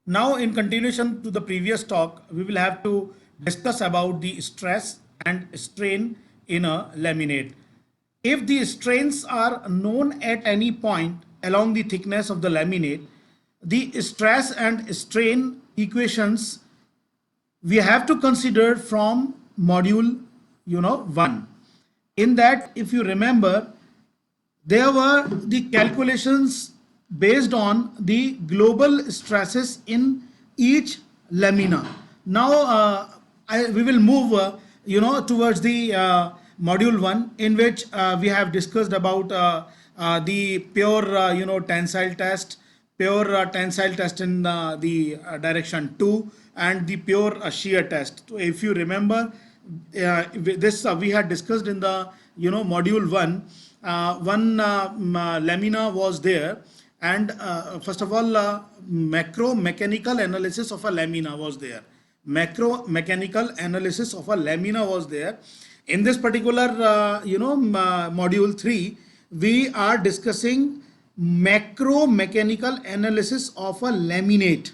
Now, in continuation to the previous talk, we will have to discuss about the stress and strain in a laminate. If the strains are known at any point along the thickness of the laminate, the stress and strain equations we have to consider from module 1. In that, if you remember, there were the calculations based on the global stresses in each lamina. Now we will move towards the module 1, in which we have discussed about the pure tensile test, pure tensile test in the direction 2, and the pure shear test. So if you remember, this we had discussed in the module 1. One lamina was there, and first of all, macro mechanical analysis of a lamina was there. Macro mechanical analysis of a lamina was there. In this particular module 3, we are discussing macro mechanical analysis of a laminate.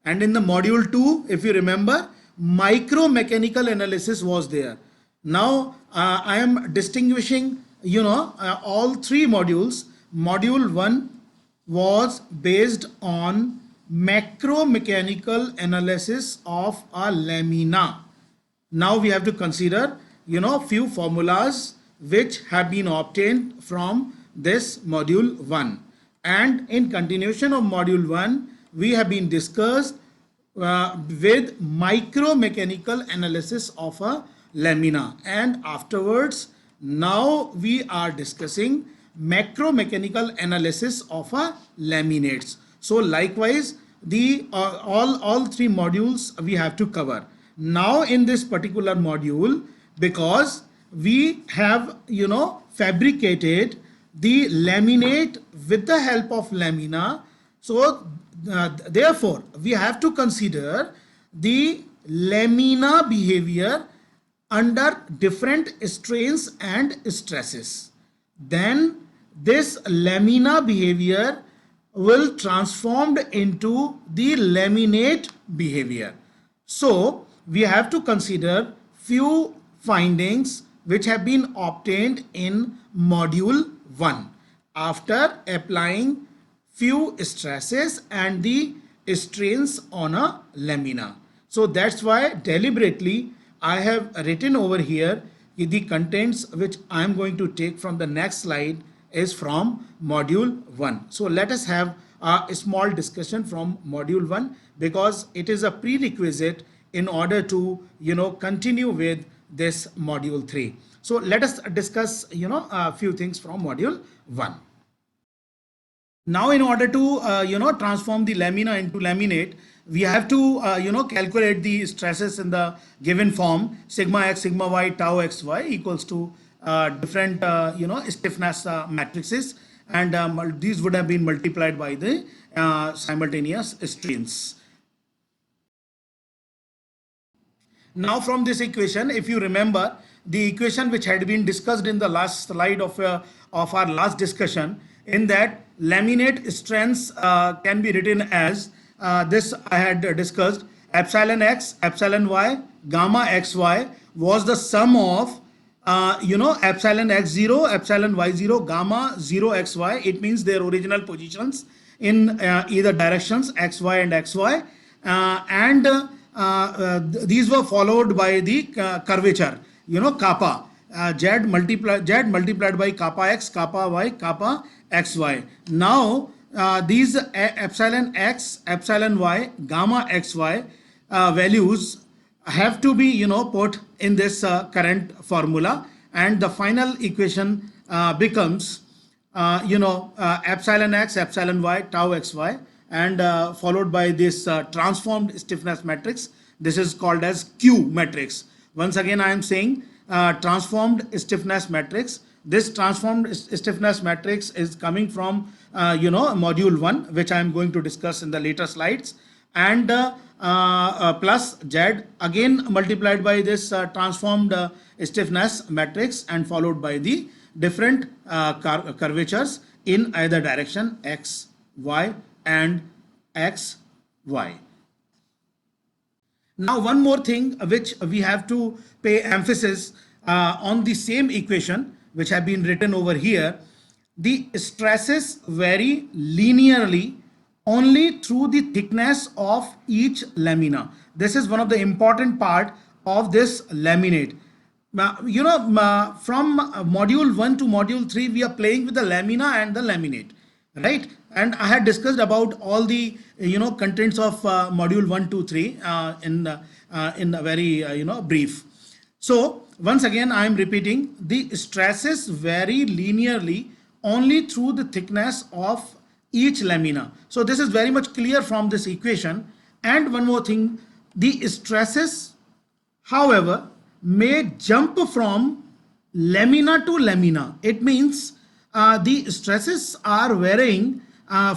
And in the module 2, if you remember, micro mechanical analysis was there. Now I am distinguishing all three modules. Module 1 was based on macro mechanical analysis of a lamina. Now we have to consider few formulas which have been obtained from this module 1, and in continuation of module 1 we have been discussed with micro mechanical analysis of a lamina, and afterwards now we are discussing macro mechanical analysis of a laminates. So likewise, the all three modules we have to cover. Now in this particular module, because we have fabricated the laminate with the help of lamina, so therefore we have to consider the lamina behavior under different strains and stresses. Then this lamina behavior will transformed into the laminate behavior. So we have to consider few findings which have been obtained in module 1 after applying few stresses and the strains on a lamina. So that's why deliberately I have written over here the contents which I am going to take from the next slide is from module 1. So let us have a small discussion from module 1, because it is a prerequisite in order to continue with this module 3. So let us discuss a few things from module 1. Now in order to transform the lamina into laminate, we have to calculate the stresses in the given form: sigma x, sigma y, tau xy equals to different stiffness matrices, and these would have been multiplied by the simultaneous strains. Now from this equation, if you remember, the equation which had been discussed in the last slide of our last discussion, in that laminate strengths can be written as this I had discussed: epsilon x, epsilon y, gamma xy was the sum of epsilon x0, epsilon y0, gamma 0 xy. It means their original positions in either directions xy and xy, and these were followed by the curvature, kappa, z multiplied by kappa x, kappa y, kappa xy. Now these epsilon x, epsilon y, gamma xy values have to be put in this current formula, and the final equation becomes epsilon x, epsilon y, tau xy, and followed by this transformed stiffness matrix. This is called as Q matrix. Once again I am saying transformed stiffness matrix. This transformed stiffness matrix is coming from module 1, which I am going to discuss in the later slides, and plus z again multiplied by this transformed stiffness matrix, and followed by the different curvatures in either direction x, y, and x, Y. Now, one more thing which we have to pay emphasis on the same equation which have been written over here. The stresses vary linearly only through the thickness of each lamina. This is one of the important part of this laminate. From module 1 to module 3, we are playing with the lamina and the laminate, right? And I had discussed about all the contents of module 1 2 3 in a very brief. So once again I am repeating, the stresses vary linearly only through the thickness of each lamina. So this is very much clear from this equation. And one more thing, the stresses, however, may jump from lamina to lamina. It means the stresses are varying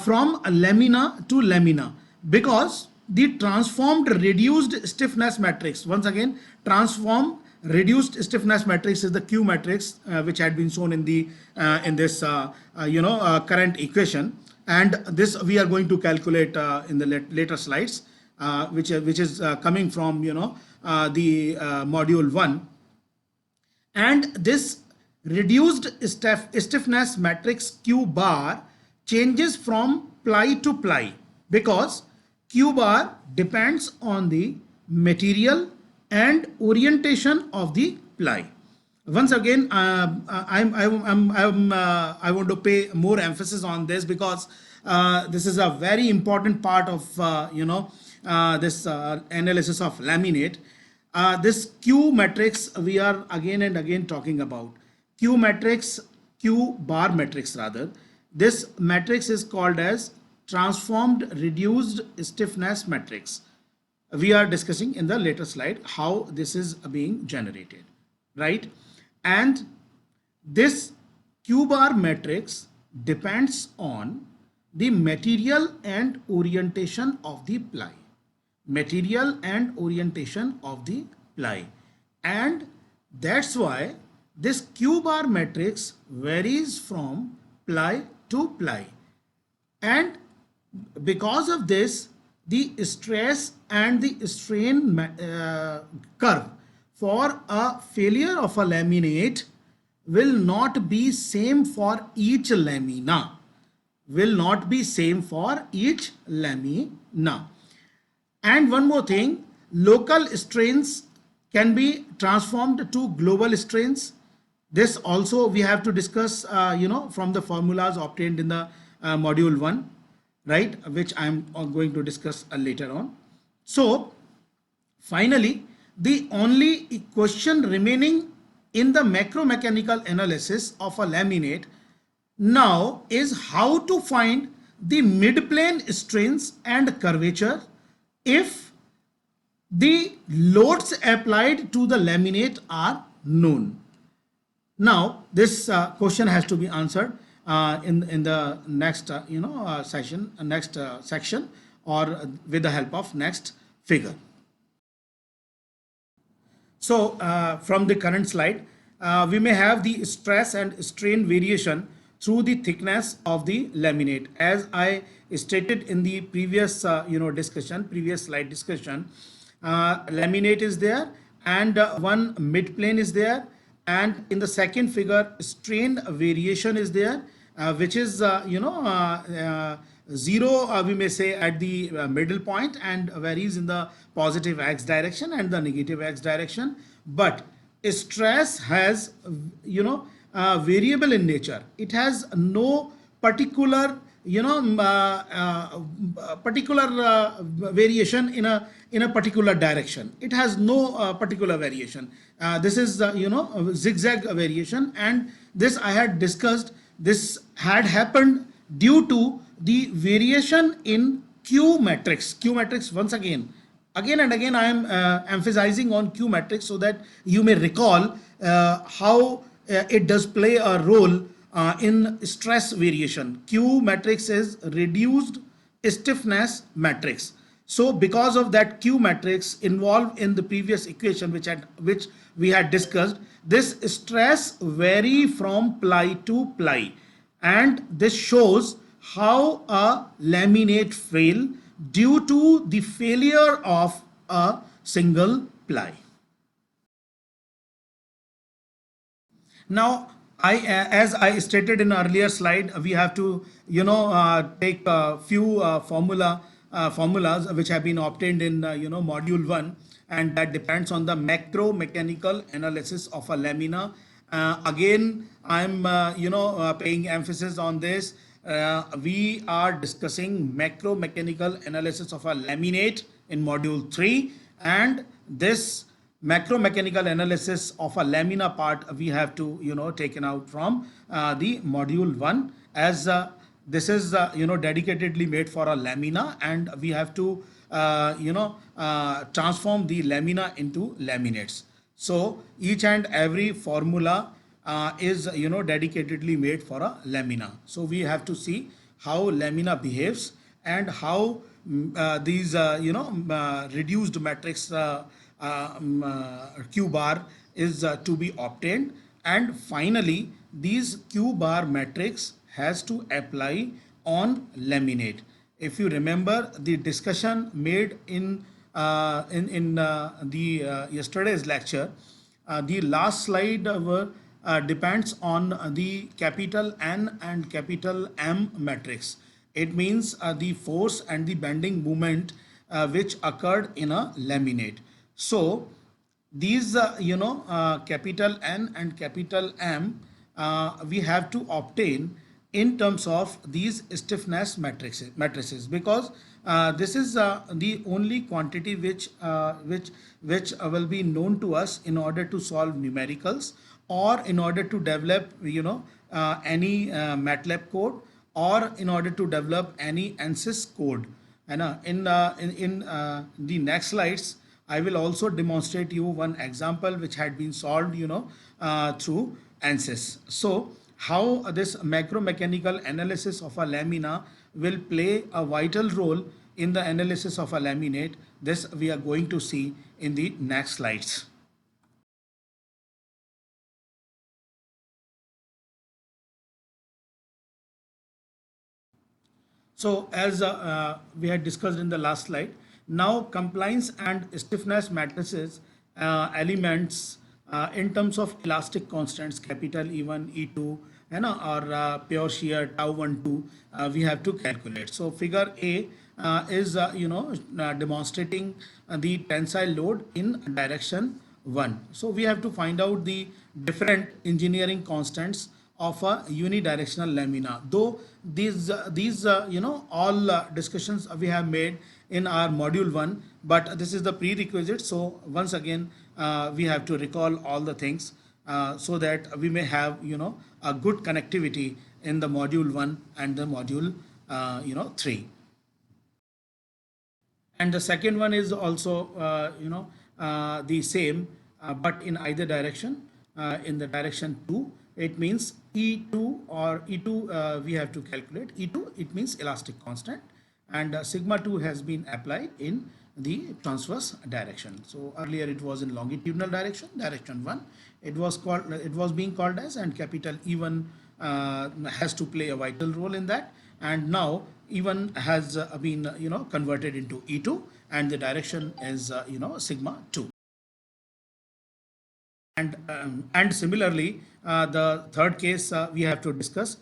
from lamina to lamina because the transformed reduced stiffness matrix, once again, transform reduced stiffness matrix is the Q matrix which had been shown in the in this current equation, and this we are going to calculate in the later slides, which is coming from the module 1. And this reduced stiffness matrix Q bar changes from ply to ply because Q bar depends on the material and orientation of the ply. Once again, I want to pay more emphasis on this because this is a very important part of this analysis of laminate. This Q matrix we are again and again talking about. Q matrix, Q bar matrix rather. This matrix is called as transformed reduced stiffness matrix. We are discussing in the later slide how this is being generated, right? And this Q bar matrix depends on the material and orientation of the ply. Material and orientation of the ply. And that's why this Q bar matrix varies from ply to ply. And because of this, the stress and the strain curve for a failure of a laminate will not be same for each lamina. Will not be same for each lamina. And one more thing, local strains can be transformed to global strains. This also we have to discuss, from the formulas obtained in the module 1, right, which I am going to discuss later on. So finally, the only question remaining in the macromechanical analysis of a laminate now is how to find the midplane strains and curvature if the loads applied to the laminate are known. Now this question has to be answered in the next section or with the help of next figure. So from the current slide, we may have the stress and strain variation through the thickness of the laminate. As I stated in the previous previous slide discussion, laminate is there and one mid plane is there, and in the second figure strain variation is there, which is zero, we may say, at the middle point and varies in the positive x direction and the negative x direction. But stress has variable in nature. It has no particular variation in a particular direction. It has no particular variation. This is zigzag variation, and this I had discussed. This had happened due to the variation in Q matrix. Q matrix, once again and again I am emphasizing on Q matrix so that you may recall how it does play a role in stress variation. Q matrix is reduced stiffness matrix. So because of that Q matrix involved in the previous equation which we had discussed, this stress vary from ply to ply, and this shows how a laminate fail due to the failure of a single ply. Now, as I stated in earlier slide, we have to, take a few formulas which have been obtained in, module one, and that depends on the macro mechanical analysis of a lamina. Again, I'm, paying emphasis on this. We are discussing macro mechanical analysis of a laminate in module three, and this macro mechanical analysis of a lamina part we have to taken out from the module 1, as this is dedicatedly made for a lamina, and we have to transform the lamina into laminates. So each and every formula is dedicatedly made for a lamina. So we have to see how lamina behaves and how these reduced matrix q bar is to be obtained, and finally these q bar matrix has to apply on laminate. If you remember the discussion made in the yesterday's lecture, the last slide depends on the capital N and capital M matrix. It means the force and the bending moment which occurred in a laminate. So these capital N and capital M we have to obtain in terms of these stiffness matrices, because this is the only quantity which will be known to us in order to solve numericals, or in order to develop any MATLAB code, or in order to develop any ANSYS code. And in the next slides I will also demonstrate you one example which had been solved through ANSYS. So how this macro mechanical analysis of a lamina will play a vital role in the analysis of a laminate, this we are going to see in the next slides. So as we had discussed in the last slide, now compliance and stiffness matrices elements in terms of elastic constants, capital E1, E2, or pure shear tau 1, 2, we have to calculate. So figure A is demonstrating the tensile load in direction 1. So we have to find out the different engineering constants of a unidirectional lamina, though these all discussions we have made in our module 1, but this is the prerequisite. So once again we have to recall all the things so that we may have a good connectivity in the module 1 and the module 3. And the second one is also the same, but in either direction. In the direction 2, it means E2, or E2 we have to calculate. E2, it means elastic constant, and sigma 2 has been applied in the transverse direction. So earlier it was in longitudinal direction, direction 1. It was being called as, and capital E1 has to play a vital role in that, and now E1 has been converted into E2, and the direction is sigma 2. And similarly, the third case we have to discuss,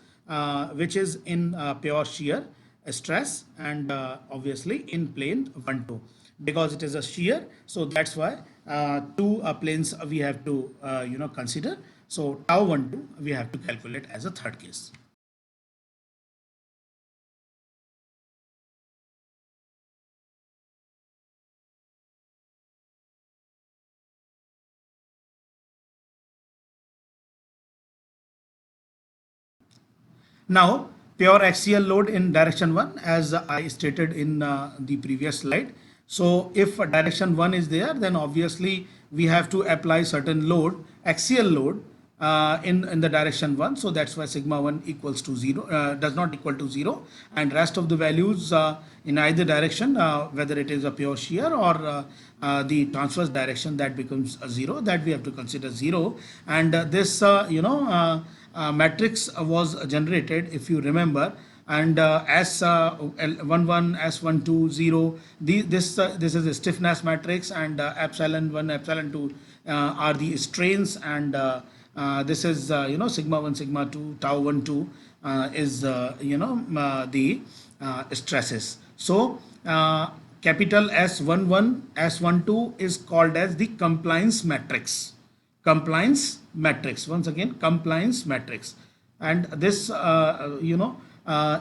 which is in pure shear stress, and obviously in plane 1, 2, because it is a shear. So that's why two planes we have to consider. So tau 1, 2 we have to calculate as a third case. Now, pure axial load in direction 1, as I stated in the previous slide. So if direction 1 is there, then obviously we have to apply certain load, axial load, in the direction 1. So that's why sigma 1 equals to 0, does not equal to 0, and rest of the values in either direction, whether it is a pure shear or the transverse direction, that becomes a 0, that we have to consider 0. And this matrix was generated, if you remember, and S11, S12, 0. This is the stiffness matrix, and epsilon 1, epsilon 2 are the strains, and this is sigma 1, sigma 2, tau 1, 2 is the stresses. So capital S11, S12 is called as the compliance matrix. Compliance matrix, once again, compliance matrix. And this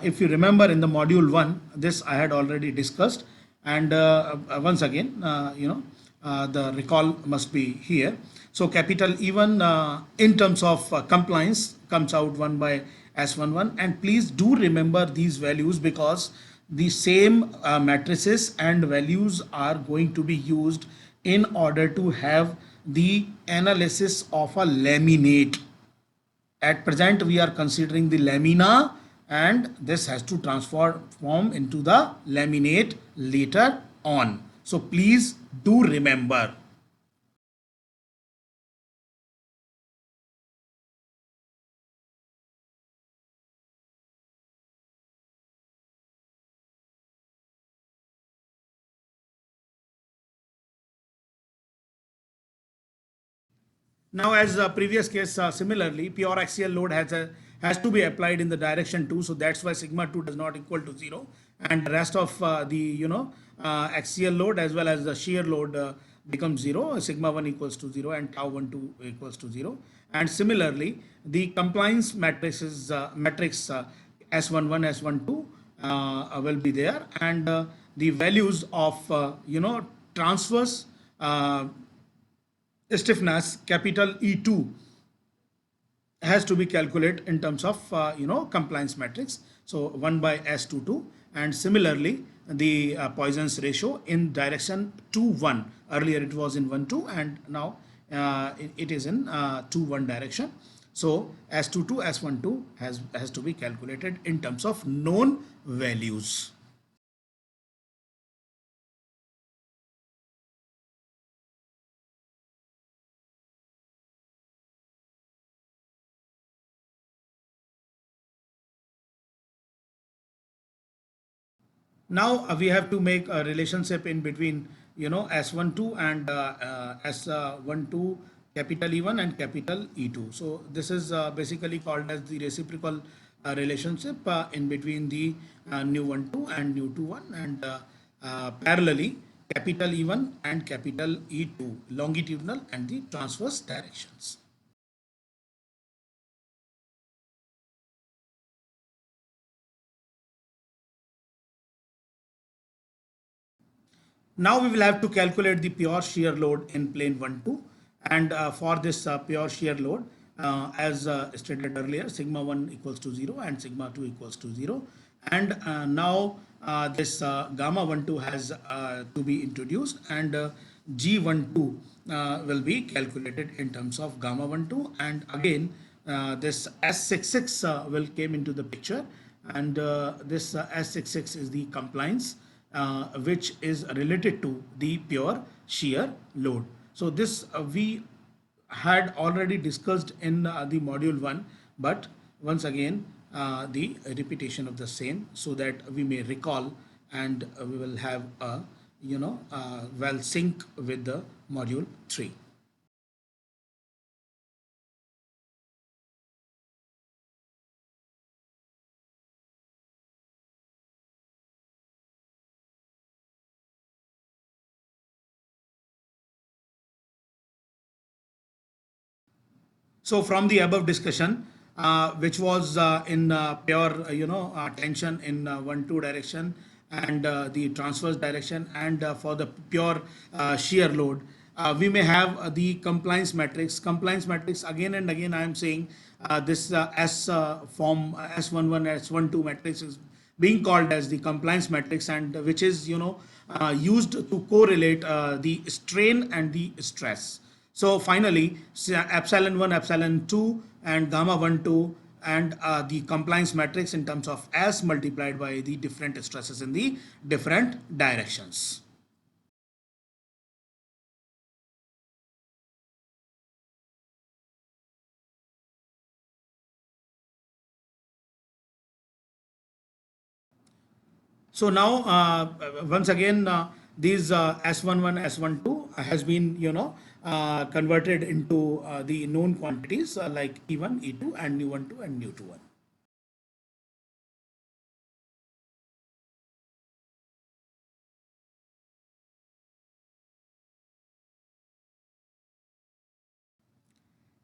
if you remember in the module 1, this I had already discussed, and once again the recall must be here. So capital E1 in terms of compliance comes out 1 by S11, and please do remember these values, because the same matrices and values are going to be used in order to have the analysis of a laminate. At present we are considering the lamina, and this has to transform into the laminate later on. So please do remember. Now, as the previous case, similarly, pure axial load has to be applied in the direction 2. So that's why sigma 2 does not equal to 0, and the rest of the axial load as well as the shear load becomes 0. Sigma 1 equals to 0 and tau 1 2 equals to 0. And similarly, the compliance matrices matrix S11, S12 will be there, and the values of transverse stiffness capital E2 has to be calculated in terms of compliance matrix. So 1 by S22, and similarly the Poisson's ratio in direction 2 1. Earlier it was in 1 2, and now it is in 2 1 direction. So S22, S12 has to be calculated in terms of known values. Now we have to make a relationship in between S12 and S12 capital E1 and capital E2. So this is basically called as the reciprocal relationship in between the nu 1 2 and nu 2 1, and parallelly capital E1 and capital E2, longitudinal and the transverse directions. Now we will have to calculate the pure shear load in plane 1 2, and for this pure shear load, as stated earlier, sigma 1 equals to 0 and sigma 2 equals to 0, and now this gamma 1 2 has to be introduced, and G12 will be calculated in terms of gamma 1 2, and again this S66 will came into the picture, and this S66 is the compliance which is related to the pure shear load. So this we had already discussed in the module 1, but once again the repetition of the same, so that we may recall, and we will have a well sync with the module 3. So from the above discussion, which was in pure, tension in 1 2 direction, and the transverse direction, and for the pure shear load, we may have the compliance matrix. Compliance matrix, again and again I am saying, this S form S11, S12 matrix is being called as the compliance matrix, and which is used to correlate the strain and the stress. So finally, epsilon 1, epsilon 2, and gamma 1 2, and the compliance matrix in terms of S multiplied by the different stresses in the different directions. So now, once again, these S11, S12 has been, converted into the known quantities like E1, E2, and nu12 and nu21.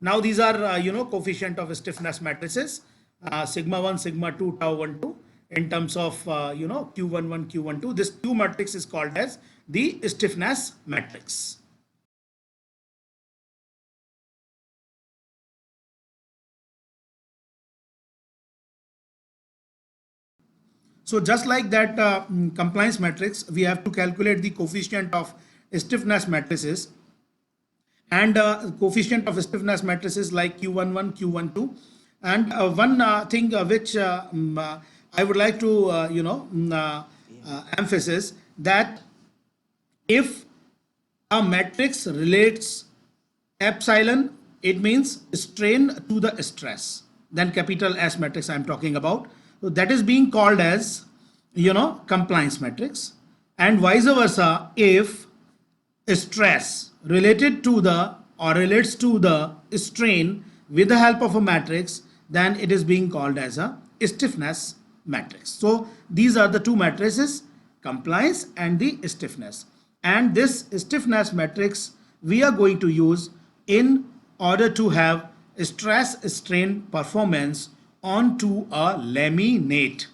Now these are, coefficient of stiffness matrices, sigma 1, sigma 2, tau 1, 2, in terms of, Q11, Q12. This Q matrix is called as the stiffness matrix. So just like that compliance matrix, we have to calculate the coefficient of stiffness matrices, and coefficient of stiffness matrices like Q11, Q12. And one thing which I would like to, emphasize that if a matrix relates epsilon, it means strain to the stress. Then capital S matrix I'm talking about. So that is being called as, compliance matrix. And vice versa, if stress related to the or relates to the strain with the help of a matrix, then it is being called as a stiffness matrix. So these are the two matrices, compliance and the stiffness. And this stiffness matrix we are going to use in order to have stress strain performance onto a laminate.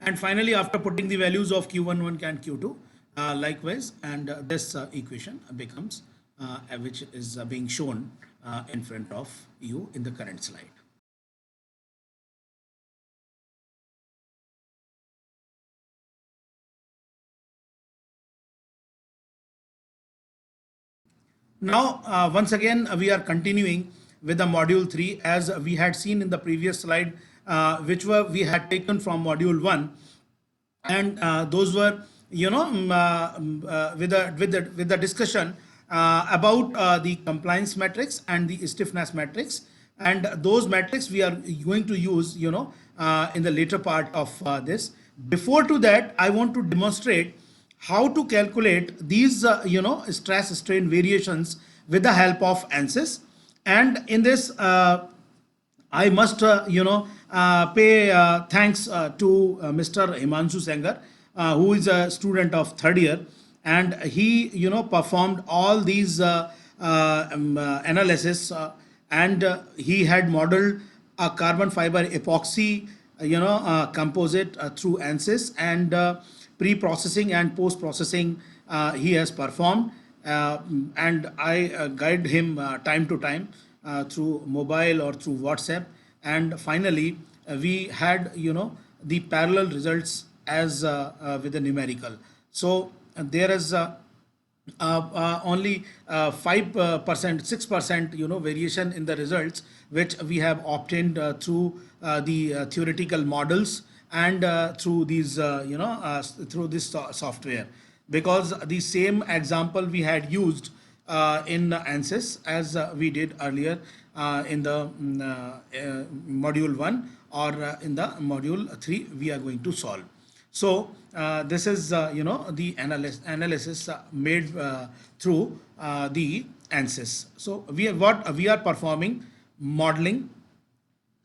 And finally, after putting the values of Q11 and Q2, likewise, and this equation becomes, which is being shown in front of you in the current slide. Now, once again, we are continuing with the module 3 as we had seen in the previous slide, which we had taken from module 1, and those were, with the discussion about the compliance matrix and the stiffness matrix, and those metrics we are going to use, in the later part of this. Before to that, I want to demonstrate how to calculate these, stress strain variations with the help of ANSYS. And in this, I must, pay thanks to Mr. Himanshu Sengar, who is a student of third year, and he, performed all these analysis, and he had modeled a carbon fiber epoxy, composite through ANSYS, and pre-processing and post-processing he has performed, and I guide him time to time through mobile or through WhatsApp, and finally we had, the parallel results as with the numerical. So there is only 5%, 6%, variation in the results which we have obtained through the theoretical models, and through these, through this software, because the same example we had used in ANSYS as we did earlier in the module 1, or in the module 3 we are going to solve. So this is, the analysis made through the ANSYS. So we are performing modeling,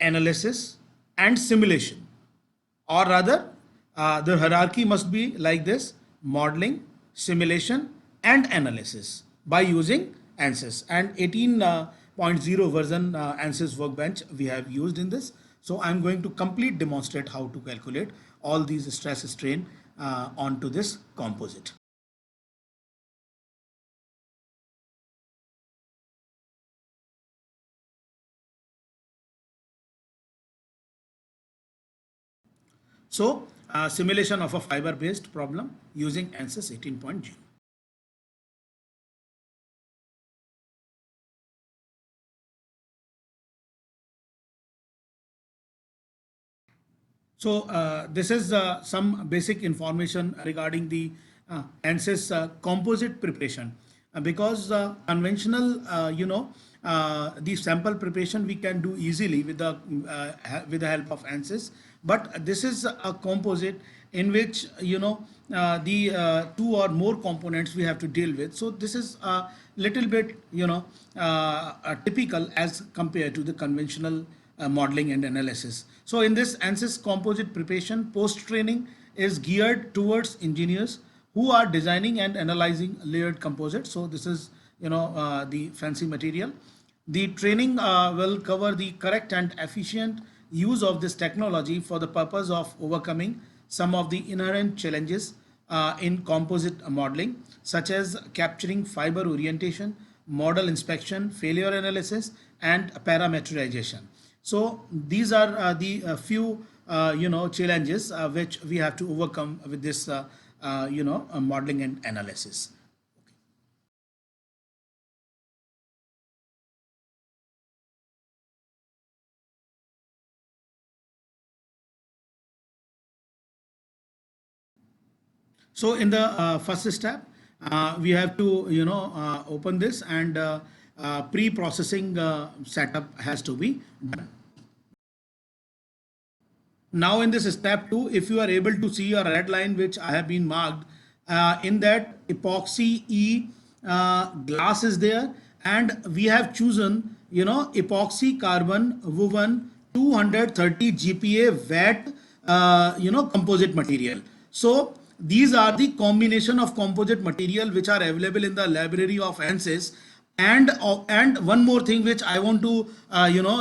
analysis, and simulation, or rather the hierarchy must be like this: modeling, simulation, and analysis by using ANSYS. And 18.0 version ANSYS workbench we have used in this. So I'm going to complete demonstrate how to calculate all these stress strain onto this composite. So simulation of a fiber based problem using ANSYS 18.0. So this is some basic information regarding the ANSYS composite preparation. Because conventional, the sample preparation we can do easily with the help of ANSYS. But this is a composite in which the two or more components we have to deal with. So this is a little bit typical as compared to the conventional modeling and analysis. So in this ANSYS composite preparation, post-training is geared towards engineers who are designing and analyzing layered composites. So this is the fancy material. The training will cover the correct and efficient use of this technology for the purpose of overcoming some of the inherent challenges in composite modeling, such as capturing fiber orientation, model inspection, failure analysis, and parameterization. So these are the few challenges which we have to overcome with this modeling and analysis. So in the first step, we have to open this, and pre-processing setup has to be done. Now in this step 2, if you are able to see a red line which I have been marked, in that epoxy E glass is there, and we have chosen epoxy carbon woven 230 GPa wet composite material. So these are the combination of composite material which are available in the library of ANSYS. And one more thing which I want to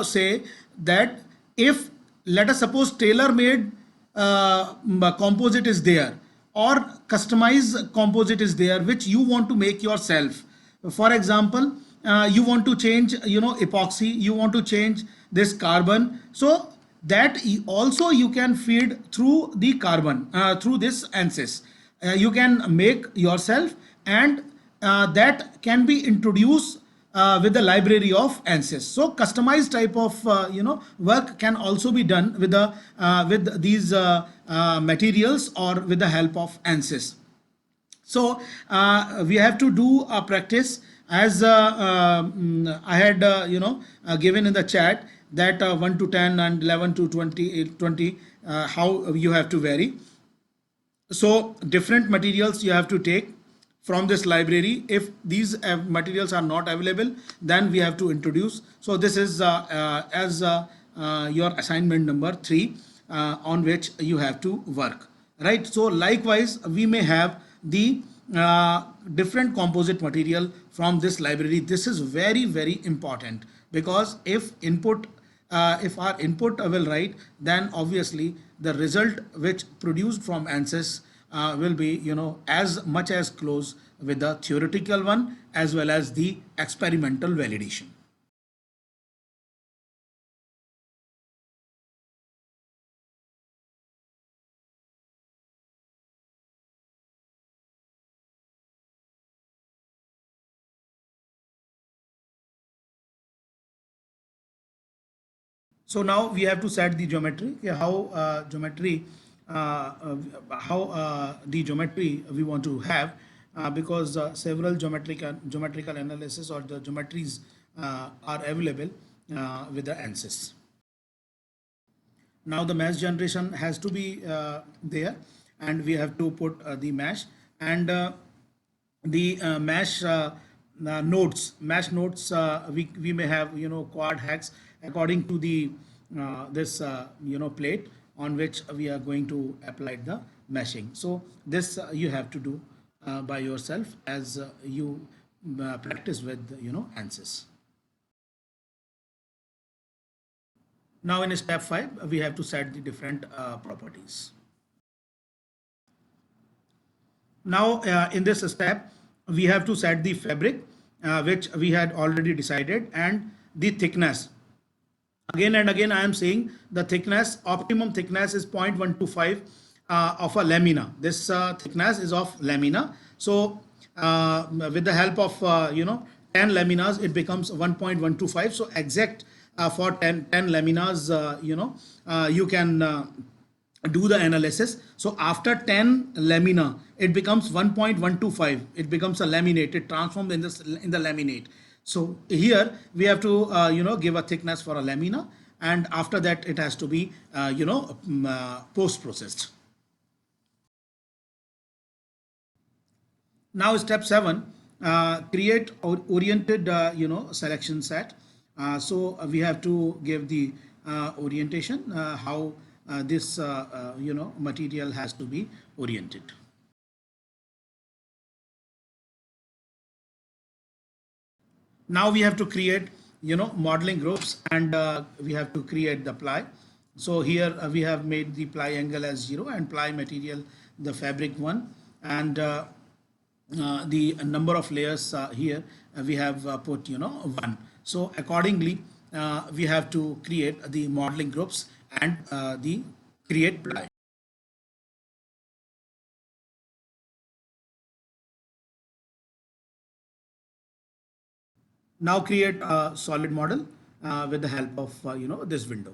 say, that if let us suppose tailor-made composite is there, or customized composite is there which you want to make yourself. For example, you want to change epoxy, you want to change this carbon, so that also you can feed through the carbon through this ANSYS. You can make yourself, and that can be introduced with the library of ANSYS. So customized type of work can also be done with these materials or with the help of ANSYS. So we have to do a practice, as I had given in the chat, that 1 to 10 and 11 to 20 how you have to vary. So different materials you have to take from this library. If these materials are not available, then we have to introduce. So this is as your assignment number 3 on which you have to work, right? So likewise, we may have the different composite material from this library. This is very, very important, because if our input will right, then obviously the result which produced from ANSYS will be as much as close with the theoretical one as well as the experimental validation. So now we have to set the geometry. How the geometry we want to have, because several geometrical analysis or the geometries are available with the ANSYS. Now the mesh generation has to be there, and we have to put the mesh, and the mesh nodes. We may have quad hex according to the this plate on which we are going to apply the meshing. So this you have to do by yourself as you practice with ANSYS. Now in step 5, we have to set the different properties. Now in this step, we have to set the fabric which we had already decided, and the thickness. Again and again I am saying the thickness, optimum thickness is 0.125 of a lamina. This thickness is of lamina. So with the help of 10 laminas, it becomes 1.125. So exact for 10 laminas, you can do the analysis. So after 10 lamina, it becomes 1.125. It becomes a laminate. It transforms in the laminate. So here we have to give a thickness for a lamina, and after that it has to be post processed. Now step 7, create oriented selection set. So we have to give the orientation, how this material has to be oriented. Now we have to create modeling groups, and we have to create the ply. So here we have made the ply angle as 0 and ply material the fabric 1, and the number of layers here we have put 1. So accordingly we have to create the modeling groups and the create ply. Now create a solid model with the help of this window.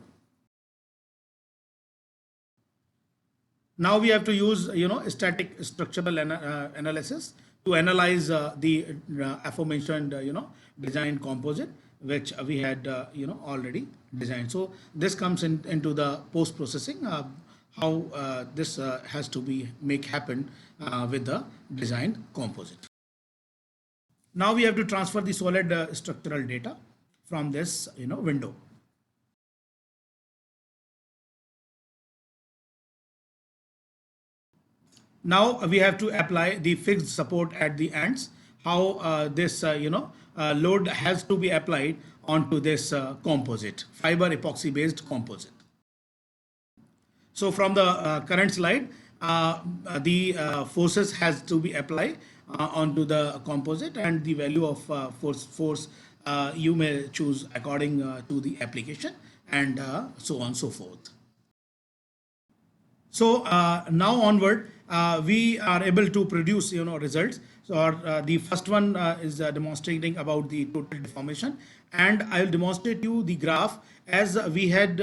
Now we have to use static structural analysis to analyze the aforementioned design composite, which we had already designed. So this comes into the post processing, how this has to be happen with the designed composite. Now we have to transfer the solid structural data from this window. Now we have to apply the fixed support at the ends, how this load has to be applied onto this composite, fiber epoxy based composite. So from the current slide, the forces has to be applied onto the composite, and the value of force you may choose according to the application, and so on so forth. So now onward, we are able to produce results. So the first one is demonstrating about the total deformation, and I will demonstrate you the graph as we had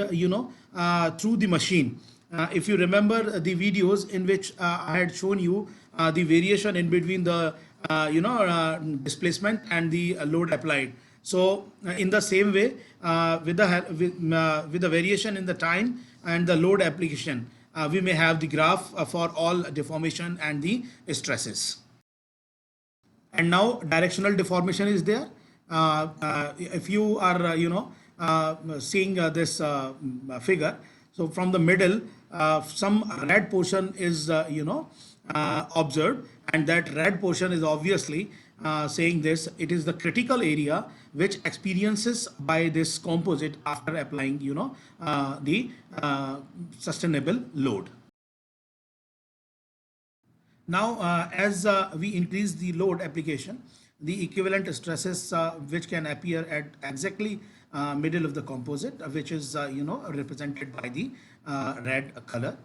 through the machine. If you remember the videos in which I had shown you the variation in between the displacement and the load applied. So in the same way, with the variation in the time and the load application, we may have the graph for all deformation and the stresses. And now directional deformation is there. If you are seeing this figure, so from the middle some red portion is observed, and that red portion is obviously saying this, it is the critical area which experiences by this composite after applying the sustainable load. Now as we increase the load application, the equivalent stresses which can appear at exactly middle of the composite, which is represented by the red color.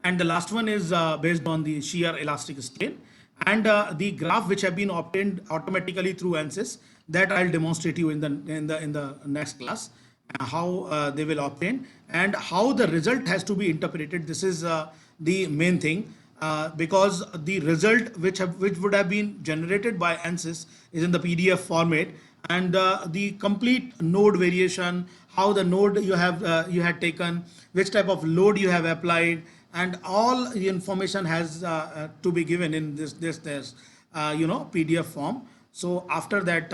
And the last one is based on the shear elastic strain, and the graph which have been obtained automatically through ANSYS, that I'll demonstrate you in the next class, how they will obtain and how the result has to be interpreted. This is the main thing, because the result which would have been generated by ANSYS is in the PDF format, and the complete node variation, how the node you had taken, which type of load you have applied, and all the information has to be given in this PDF form. So after that,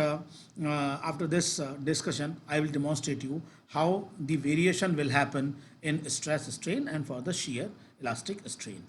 after this discussion, I will demonstrate you how the variation will happen in stress strain and for the shear elastic strain.